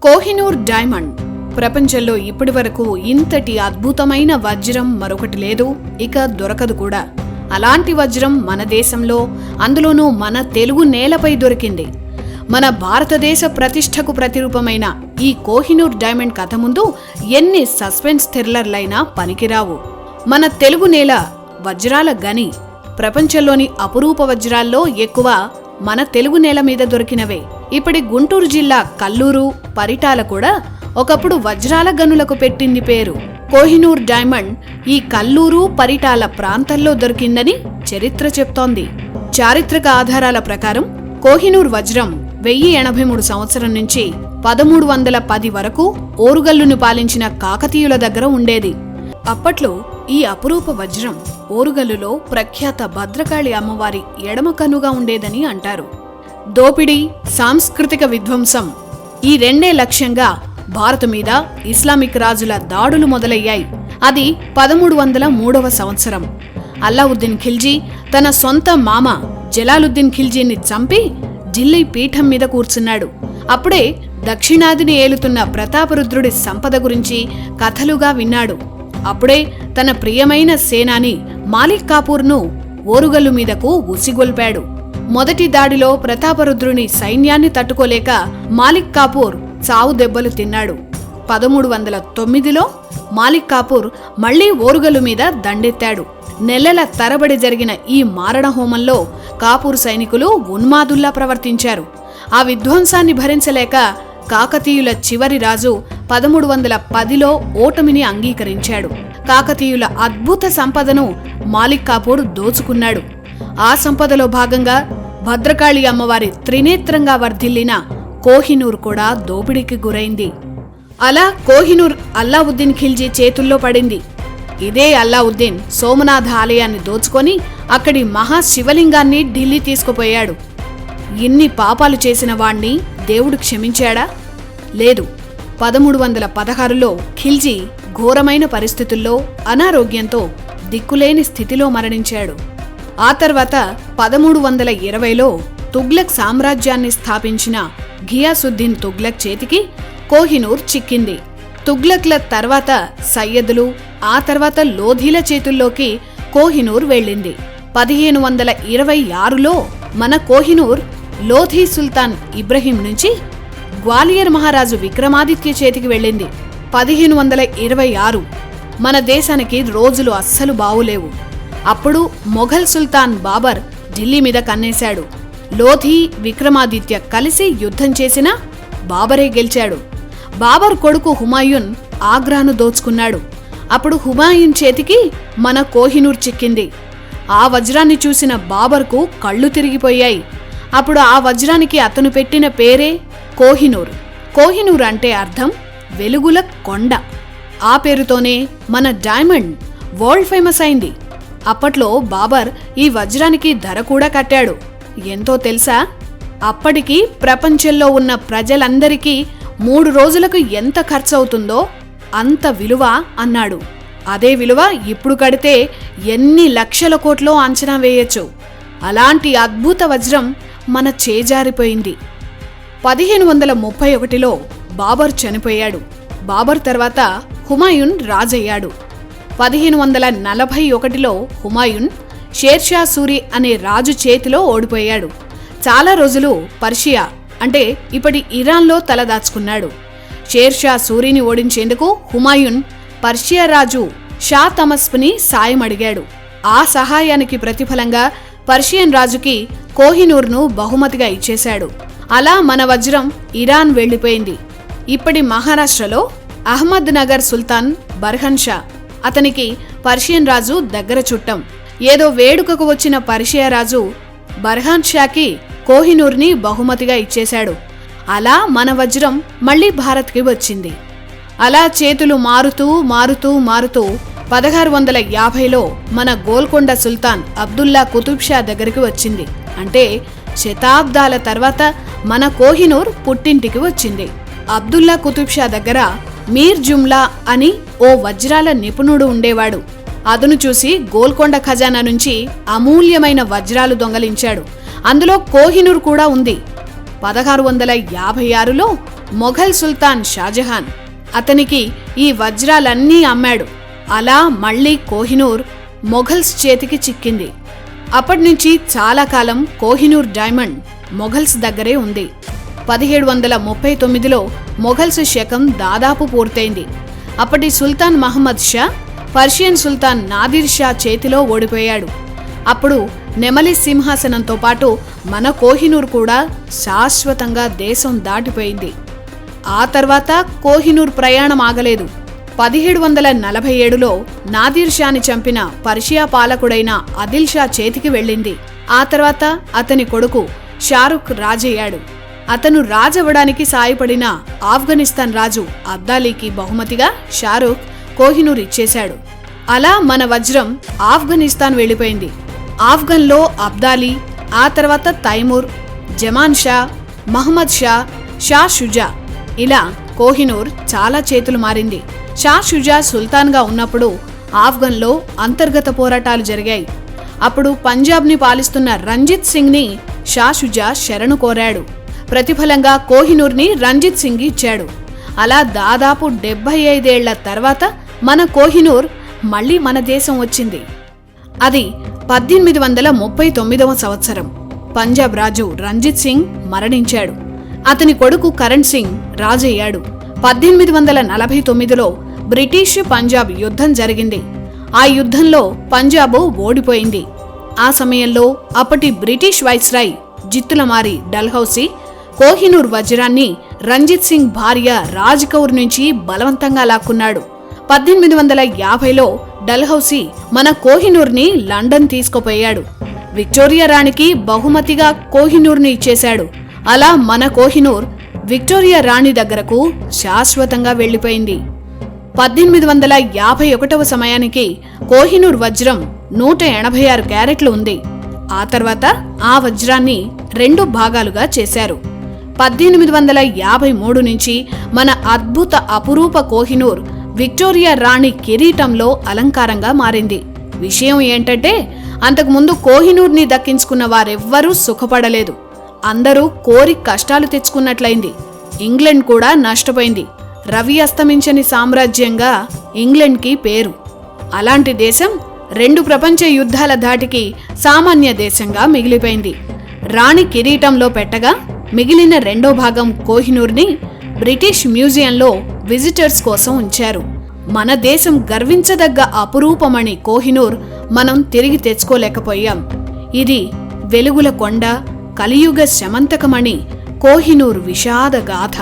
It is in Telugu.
కోహినూర్ డైమండ్ ప్రపంచంలో ఇప్పటివరకు ఇంతటి అద్భుతమైన వజ్రం మరొకటి లేదు, ఇక దొరకదు కూడా. అలాంటి వజ్రం మన దేశంలో, అందులోనూ మన తెలుగు నేలపై దొరికింది. మన భారతదేశ ప్రతిష్టకు ప్రతిరూపమైన ఈ కోహినూర్ డైమండ్ కథ ముందు ఎన్ని సస్పెన్స్ థ్రిల్లర్లైనా పనికిరావు. మన తెలుగు నేల వజ్రాల గని. ప్రపంచంలోని అపురూప వజ్రాల్లో ఎక్కువ మన తెలుగు నేల మీద దొరికినవే. ఇప్పటి గుంటూరు జిల్లా కల్లూరు, పరిటాల కూడా ఒకప్పుడు వజ్రాల గనులకు పెట్టింది పేరు. కోహినూర్ డైమండ్ ఈ కల్లూరు, పరిటాల ప్రాంతాల్లో దొరికిందని చరిత్ర చెప్తోంది. చారిత్రక ఆధారాల ప్రకారం కోహినూర్ వజ్రం 1083 సంవత్సరం నుంచి 1310 వరకు ఓరుగల్లును పాలించిన కాకతీయుల దగ్గర ఉండేది. అప్పట్లో ఈ అపురూప వజ్రం ఓరుగల్లులో ప్రఖ్యాత భద్రకాళి అమ్మవారి ఎడమ కన్నుగా ఉండేదని అంటారు. దోపిడీ, సాంస్కృతిక విధ్వంసం ఈ రెండే లక్ష్యంగా భారత్ మీద ఇస్లామిక్ రాజుల దాడులు మొదలయ్యాయి. అది 1303వ సంవత్సరం. అల్లావుద్దీన్ ఖిల్జీ తన సొంత మామ జలాలుద్దీన్ ఖిల్జీని చంపి ఢిల్లీ పీఠం మీద కూర్చున్నాడు. అప్పుడే దక్షిణాదిని ఏలుతున్న ప్రతాపరుద్రుడి సంపద గురించి కథలుగా విన్నాడు. అప్పుడే తన ప్రియమైన సేనాని మాలిక్ కాఫూర్ను ఓరుగల్లు మీదకు ఉసిగొల్పాడు. మొదటి దాడిలో ప్రతాపరుద్రుని సైన్యాన్ని తట్టుకోలేక మాలిక్ కాఫూర్ చావు దెబ్బలు తిన్నాడు. 1309లో మాలిక్ కాఫూర్ మళ్లీ ఓరుగల్లు మీద దండెత్తాడు. నెలల తరబడి జరిగిన ఈ మారణ హోమంలో కాఫూర్ సైనికులు ఉన్మాదుల్లా ప్రవర్తించారు. ఆ విధ్వంసాన్ని భరించలేక కాకతీయుల చివరి రాజు 1310లో ఓటమిని అంగీకరించాడు. కాకతీయుల అద్భుత సంపదను మాలిక్ కాఫూర్ దోచుకున్నాడు. ఆ సంపదలో భాగంగా భద్రకాళి అమ్మవారి త్రినేత్రంగా వర్ధిల్లిన కోహినూర్ కూడా దోపిడీకి గురైంది. అలా కోహినూర్ అల్లావుద్దీన్ ఖిల్జీ చేతుల్లో పడింది. ఇదే అల్లావుద్దీన్ సోమనాథ ఆలయాన్ని దోచుకొని అక్కడి మహాశివలింగాన్ని ఢిల్లీ తీసుకుపోయాడు. ఇన్ని పాపాలు చేసిన వాణ్ణి దేవుడు క్షమించాడా? లేదు. 1316లో ఖిల్జీ ఘోరమైన పరిస్థితుల్లో అనారోగ్యంతో దిక్కులేని స్థితిలో మరణించాడు. ఆ తర్వాత 1320లో తుగ్లక్ సామ్రాజ్యాన్ని స్థాపించిన ఘియాసుద్దీన్ తుగ్లక్ చేతికి కోహినూర్ చిక్కింది. తుగ్లక్ల తర్వాత సయ్యదులు, ఆ తర్వాత లోధీల చేతుల్లోకి కోహినూర్ వెళ్ళింది. 1526లో మన కోహినూర్ లోధీ సుల్తాన్ ఇబ్రహీం నుంచి గ్వాలియర్ మహారాజు విక్రమాదిత్య చేతికి వెళ్ళింది. 1526 మన దేశానికి రోజులు అస్సలు బావులేవు. అప్పుడు మొఘల్ సుల్తాన్ బాబర్ ఢిల్లీ మీద కన్నేశాడు. లోధీ, విక్రమాదిత్య కలిసి యుద్ధం చేసినా బాబరే గెలిచాడు. బాబర్ కొడుకు హుమాయూన్ ఆగ్రాను దోచుకున్నాడు. అప్పుడు హుమాయూన్ చేతికి మన కోహినూర్ చిక్కింది. ఆ వజ్రాన్ని చూసిన బాబర్కు కళ్ళు తిరిగిపోయాయి. అప్పుడు ఆ వజ్రానికి అతను పెట్టిన పేరే కోహినూర్. కోహినూర్ అంటే అర్థం వెలుగుల కొండ. ఆ పేరుతోనే మన డైమండ్ వరల్డ్ ఫేమస్ అయింది. అప్పట్లో బాబర్ ఈ వజ్రానికి ధర కూడా కట్టాడు. ఎంతో తెలుసా? అప్పటికి ప్రపంచంలో ఉన్న ప్రజలందరికీ 3 రోజులకు ఎంత ఖర్చవుతుందో అంత విలువ అన్నాడు. అదే విలువ ఇప్పుడు కడితే ఎన్ని లక్షల కోట్లో అంచనా వేయొచ్చు. అలాంటి అద్భుత వజ్రం మన చేజారిపోయింది. 1531లో బాబర్ చనిపోయాడు. బాబర్ తర్వాత హుమాయూన్ రాజయ్యాడు. 1541లో హుమాయూన్ షేర్షా సూరి అనే రాజు చేతిలో ఓడిపోయాడు. చాలా రోజులు పర్షియా అంటే ఇప్పటి ఇరాన్లో తలదాచుకున్నాడు. షేర్షా సూరిని ఓడించేందుకు హుమాయూన్ పర్షియా రాజు షా తమస్పుని సాయం అడిగాడు. ఆ సహాయానికి ప్రతిఫలంగా పర్షియన్ రాజుకి కోహినూర్ను బహుమతిగా ఇచ్చేశాడు. అలా మన వజ్రం ఇరాన్ వెళ్లిపోయింది. ఇప్పటి మహారాష్ట్రలో అహ్మద్ నగర్ సుల్తాన్ బర్హన్ షా, అతనికి పర్షియన్ రాజు దగ్గర చుట్టం. ఏదో వేడుకకు వచ్చిన పర్షియా రాజు బర్హాన్ షాకి కోహినూర్ని బహుమతిగా ఇచ్చేశాడు. అలా మన వజ్రం మళ్లీ భారత్కి వచ్చింది. అలా చేతులు మారుతూ మారుతూ మారుతూ 1650లో మన గోల్కొండ సుల్తాన్ అబ్దుల్లా కుతుబ్ షా దగ్గరికి వచ్చింది. అంటే శతాబ్దాల తర్వాత మన కోహినూర్ పుట్టింటికి వచ్చింది. అబ్దుల్లా కుతుబ్ షా దగ్గర మీర్ జుమ్లా అని ఓ వజ్రాల నిపుణుడు ఉండేవాడు. అతను చూసి గోల్కొండ ఖజానా నుంచి అమూల్యమైన వజ్రాలు దొంగలించాడు. అందులో కోహినూర్ కూడా ఉంది. 1656లో మొఘల్ సుల్తాన్ షాజహాన్ అతనికి ఈ వజ్రాలన్నీ అమ్మాడు. అలా మళ్లీ కోహినూర్ మొఘల్స్ చేతికి చిక్కింది. అప్పటినుంచి చాలా కాలం కోహినూర్ డైమండ్ మొఘల్స్ దగ్గరే ఉంది. 1739లో మొఘల్స్ శకం దాదాపు పూర్తయింది. అప్పటి సుల్తాన్ మహమ్మద్ షా పర్షియన్ సుల్తాన్ నాదిర్ షా చేతిలో ఓడిపోయాడు. అప్పుడు నెమలి సింహాసనంతో పాటు మన కోహినూర్ కూడా శాశ్వతంగా దేశం దాటిపోయింది. ఆ తర్వాత కోహినూర్ ప్రయాణం ఆగలేదు. 1747లో నాదిర్ షాని చంపిన పర్షియా పాలకుడైన ఆదిల్ షా చేతికి వెళ్ళింది. ఆ తర్వాత అతని కొడుకు షారుఖ్ రాజయ్యాడు. అతను రాజవ్వడానికి సాయపడిన ఆఫ్ఘనిస్తాన్ రాజు అబ్దాలీకి బహుమతిగా షారుఖ్ కోహినూర్ ఇచ్చేశాడు. అలా మన వజ్రం ఆఫ్ఘనిస్తాన్ వెళ్ళిపోయింది. ఆఫ్ఘన్లో అబ్దాలీ, ఆ తర్వాత తైమూర్, జమాన్ షా, మహమ్మద్ షా, షా షుజా, ఇలా కోహినూర్ చాలా చేతులు మారింది. షా షుజా సుల్తాన్గా ఉన్నప్పుడు ఆఫ్ఘన్లో అంతర్గత పోరాటాలు జరిగాయి. అప్పుడు పంజాబ్ని పాలిస్తున్న రంజిత్ సింగ్ని షా షుజా శరణు కోరాడు. ప్రతిఫలంగా కోహినూర్ని రంజిత్ సింగ్ ఇచ్చాడు. అలా దాదాపు 75 ఏళ్ల తర్వాత మన కోహినూర్ మళ్లీ మన దేశం వచ్చింది. అది 1839వ సంవత్సరం. పంజాబ్ రాజు రంజిత్ సింగ్ మరణించాడు. అతని కొడుకు కరణ్ సింగ్ రాజయ్యాడు. 1849లో బ్రిటిష్ పంజాబ్ యుద్ధం జరిగింది. ఆ యుద్ధంలో పంజాబ్ ఓడిపోయింది. ఆ సమయంలో అప్పటి బ్రిటిష్ వైస్రాయ్ జిత్తులమారి డల్హౌసీ కోహినూర్ వజ్రాన్ని రంజిత్ సింగ్ భార్య రాజ్ కౌర్ నుంచి బలవంతంగా లాక్కున్నాడు. 1850లో డల్హౌసీ మన కోహినూర్ని లండన్ తీసుకుపోయాడు. విక్టోరియా రాణికి బహుమతిగా కోహినూర్ని ఇచ్చేశాడు. అలా మన కోహినూర్ విక్టోరియా రాణి దగ్గరకు శాశ్వతంగా వెళ్లిపోయింది. 1851వ సమయానికి కోహినూర్ వజ్రం 186 క్యారెట్లు ఉంది. ఆ తర్వాత ఆ వజ్రాన్ని 2 భాగాలుగా చేశారు. 1853 నుంచి మన అద్భుత అపురూప కోహినూర్ విక్టోరియా రాణి కిరీటంలో అలంకారంగా మారింది. విషయం ఏంటంటే అంతకుముందు కోహినూర్ని దక్కించుకున్న వారెవ్వరూ సుఖపడలేదు. అందరూ కోరి కష్టాలు తెచ్చుకున్నట్లయింది. ఇంగ్లండ్ కూడా నష్టపోయింది. రవి అస్తమించని సామ్రాజ్యంగా ఇంగ్లండ్కి పేరు. అలాంటి దేశం 2 ప్రపంచ యుద్ధాల ధాటికి సామాన్య దేశంగా మిగిలిపోయింది. రాణి కిరీటంలో పెట్టగా మిగిలిన 2వ భాగం కోహినూర్ని బ్రిటిష్ మ్యూజియంలో విజిటర్స్ కోసం ఉంచారు. మన దేశం గర్వించదగ్గ అపురూపమణి కోహినూర్ మనం తిరిగి తెచ్చుకోలేకపోయాం. ఇది వెలుగుల కొండ, కలియుగ శమంతకమణి కోహినూర్ విషాద గాథ.